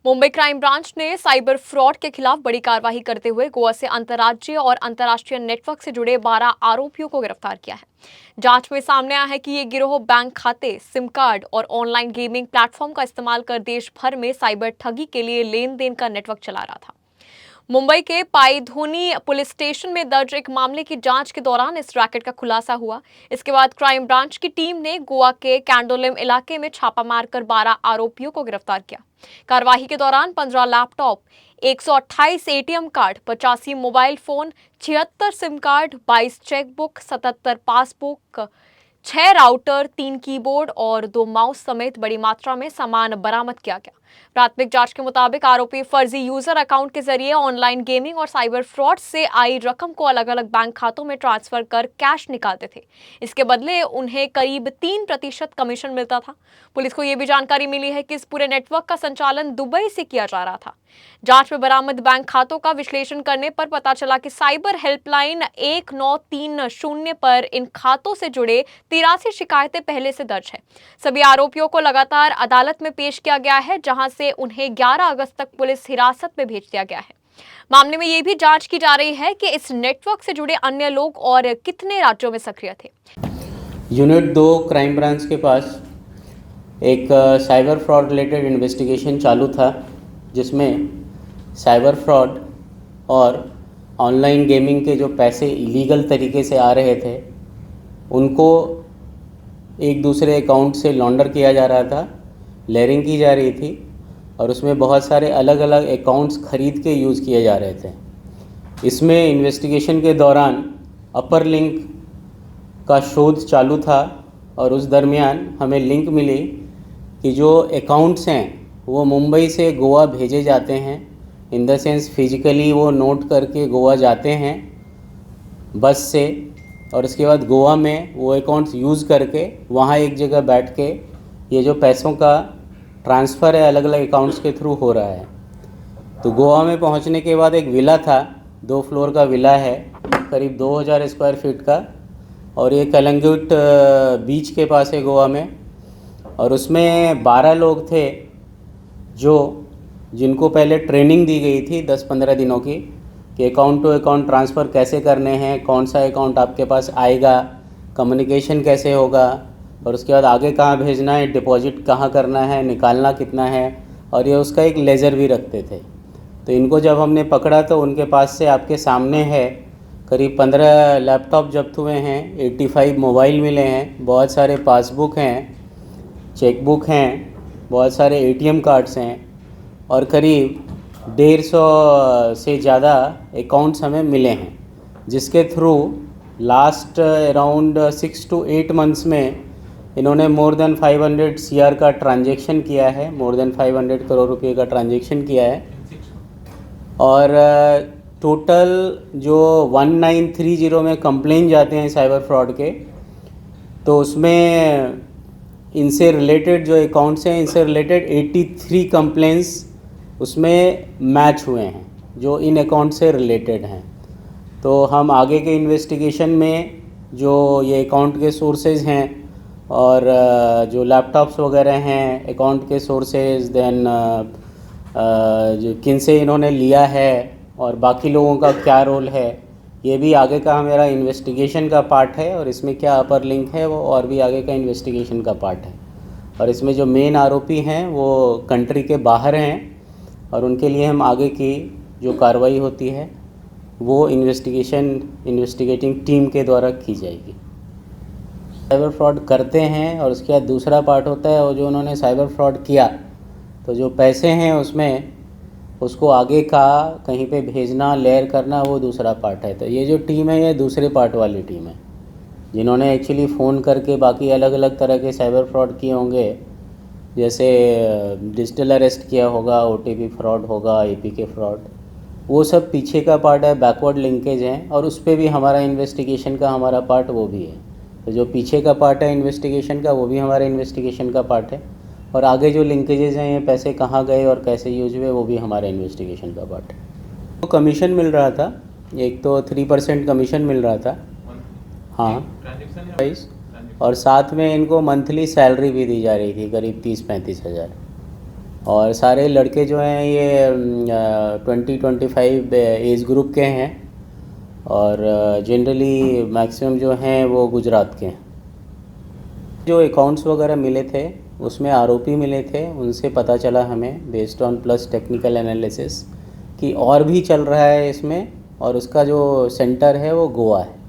Mumbai crime branch ने cyber fraud के खिलाफ बड़ी कार्रवाई करते हुए गोवा से अंतर्राज्यीय और अंतर्राष्ट्रीय नेटवर्क से जुड़े 12 आरोपियों को गिरफ्तार किया है। जांच में सामने आया है कि ये गिरोह बैंक खाते, सिम कार्ड और ऑनलाइन गेमिंग प्लेटफॉर्म का इस्तेमाल कर देश भर में साइबर ठगी के लिए लेन देन का नेटवर्क चला रहा था। मुंबई के पाईधोनी पुलिस स्टेशन में दर्ज एक मामले की जांच के दौरान इस रैकेट का खुलासा हुआ। इसके बाद क्राइम ब्रांच की टीम ने गोवा के कैंडोलिम इलाके में छापा मारकर 12 आरोपियों को गिरफ्तार किया। कार्रवाई के दौरान 15 laptop, 128 ATM card, 85 mobile phone, 76 SIM card, 22 chequebook, 77 passbook, 6 router, 3 keyboard और 2 माउस समेत बड़ी मात्रा में सामान बरामद किया गया। प्राथमिक जांच के मुताबिक आरोपी फर्जी यूजर अकाउंट के जरिए ऑनलाइन गेमिंग और साइबर फ्रॉड से आई रकम को अलग अलग बैंक खातों में ट्रांसफर कर कैश निकालते थे। इसके बदले उन्हें करीब 3% कमीशन मिलता था। पुलिस को यह भी जानकारी मिली है कि इस पूरे नेटवर्क का संचालन दुबई से किया जा रहा था। जांच में बरामद बैंक खातों का विश्लेषण करने पर पता चला कि साइबर हेल्पलाइन 1930 पर इन खातों से जुड़े 83 शिकायतें पहले से दर्ज है। सभी आरोपियों को लगातार अदालत में पेश किया गया है, जहां से उन्हें 11 अगस्त तक पुलिस हिरासत में भेज दिया गया है। मामले में यह भी जांच की जा रही है कि इस नेटवर्क से जुड़े अन्य लोग और कितने राज्यों में सक्रिय थे। यूनिट 2 क्राइम ब्रांच के पास एक साइबर फ्रॉड रिलेटेड इन्वेस्टिगेशन चालू था, जिसमें साइबर फ्रॉड और ऑनलाइन गेमिंग के जो पैसे इलीगल तरीके से आ रहे थे, उनको एक दूसरे अकाउंट से लॉन्डर किया जा रहा था, लेयरिंग की जा रही थी और उसमें बहुत सारे अलग अलग अकाउंट्स खरीद के यूज़ किए जा रहे थे। इसमें इन्वेस्टिगेशन के दौरान अपर लिंक का शोध चालू था और उस दरमियान हमें लिंक मिली कि जो अकाउंट्स हैं वो मुंबई से गोवा भेजे जाते हैं। इन द सेंस फिजिकली वो नोट करके गोवा जाते हैं बस से, और उसके बाद गोवा में वो अकाउंट्स यूज़ करके वहाँ एक जगह बैठ के ये जो पैसों का ट्रांसफ़र है अलग अलग अकाउंट्स के थ्रू हो रहा है। तो गोवा में पहुँचने के बाद एक विला था, 2 फ्लोर का विला है, करीब 2000 स्क्वायर फीट का, और ये कलंगुट बीच के पास है गोवा में। और उसमें 12 लोग थे जिनको पहले ट्रेनिंग दी गई थी 10-15 दिनों की, कि अकाउंट टू अकाउंट ट्रांसफ़र कैसे करने हैं, कौन सा अकाउंट आपके पास आएगा, कम्युनिकेशन कैसे होगा, और उसके बाद आगे कहाँ भेजना है, डिपॉजिट कहाँ करना है, निकालना कितना है, और ये उसका एक लेज़र भी रखते थे। तो इनको जब हमने पकड़ा तो उनके पास से आपके सामने है करीब 15 लैपटॉप जब्त हुए हैं, 85 मोबाइल मिले हैं, बहुत सारे पासबुक हैं, चेकबुक हैं, बहुत सारे एटीएम कार्ड्स हैं और करीब 150 से ज़्यादा अकाउंट्स हमें मिले हैं, जिसके through last around 6 to 8 months में इन्होंने मोर देन 500 CR का ट्रांजैक्शन किया है, मोर देन 500 करोड़ रुपए का ट्रांजैक्शन किया है। और टोटल जो 1930 में कंप्लेन जाते हैं साइबर फ्रॉड के, तो उसमें इनसे रिलेटेड जो अकाउंट्स हैं, इनसे रिलेटेड 83 कंप्लेंट्स उसमें मैच हुए हैं जो इन अकाउंट से रिलेटेड हैं। तो हम आगे के इन्वेस्टिगेशन में जो ये अकाउंट के सोर्सेज हैं और जो लैपटॉप्स वगैरह हैं अकाउंट के सोर्सेज, देन जो किन से इन्होंने लिया है और बाकी लोगों का क्या रोल है, ये भी आगे का मेरा इन्वेस्टिगेशन का पार्ट है। और इसमें क्या अपर लिंक है वो और भी आगे का इन्वेस्टिगेशन का पार्ट है। और इसमें जो मेन आरोपी हैं वो कंट्री के बाहर हैं और उनके लिए हम आगे की जो कार्रवाई होती है वो इन्वेस्टिगेटिंग टीम के द्वारा की जाएगी। साइबर फ्रॉड करते हैं और उसके बाद दूसरा पार्ट होता है वो जो उन्होंने साइबर फ्रॉड किया, तो जो पैसे हैं उसमें उसको आगे का कहीं पे भेजना, लेयर करना, वो दूसरा पार्ट है। तो ये जो टीम है ये दूसरे पार्ट वाली टीम है, जिन्होंने एक्चुअली फ़ोन करके बाकी अलग अलग तरह के साइबर फ्रॉड किए होंगे, जैसे डिजिटल अरेस्ट किया होगा, OTP फ्रॉड होगा, APK फ्रॉड, वो सब पीछे का पार्ट है, बैकवर्ड लिंकेज हैं और उस पर भी हमारा इन्वेस्टिगेशन का हमारा पार्ट वो भी है। तो जो पीछे का पार्ट है इन्वेस्टिगेशन का वो भी हमारे इन्वेस्टिगेशन का पार्ट है, और आगे जो लिंकेजेस हैं, ये पैसे कहाँ गए और कैसे यूज हुए, वो भी हमारे इन्वेस्टिगेशन का पार्ट है। तो कमीशन मिल रहा था, एक तो 3% कमीशन मिल रहा था, हाँ, और साथ में इनको मंथली सैलरी भी दी जा रही थी करीब 30-35 हज़ार। और सारे लड़के जो हैं ये 20-25 एज ग्रुप के हैं और जनरली मैक्सिमम जो हैं वो गुजरात के हैं। जो अकाउंट्स वगैरह मिले थे उसमें आरोपी मिले थे, उनसे पता चला हमें based on plus technical analysis कि और भी चल रहा है इसमें और उसका जो सेंटर है वो गोवा है।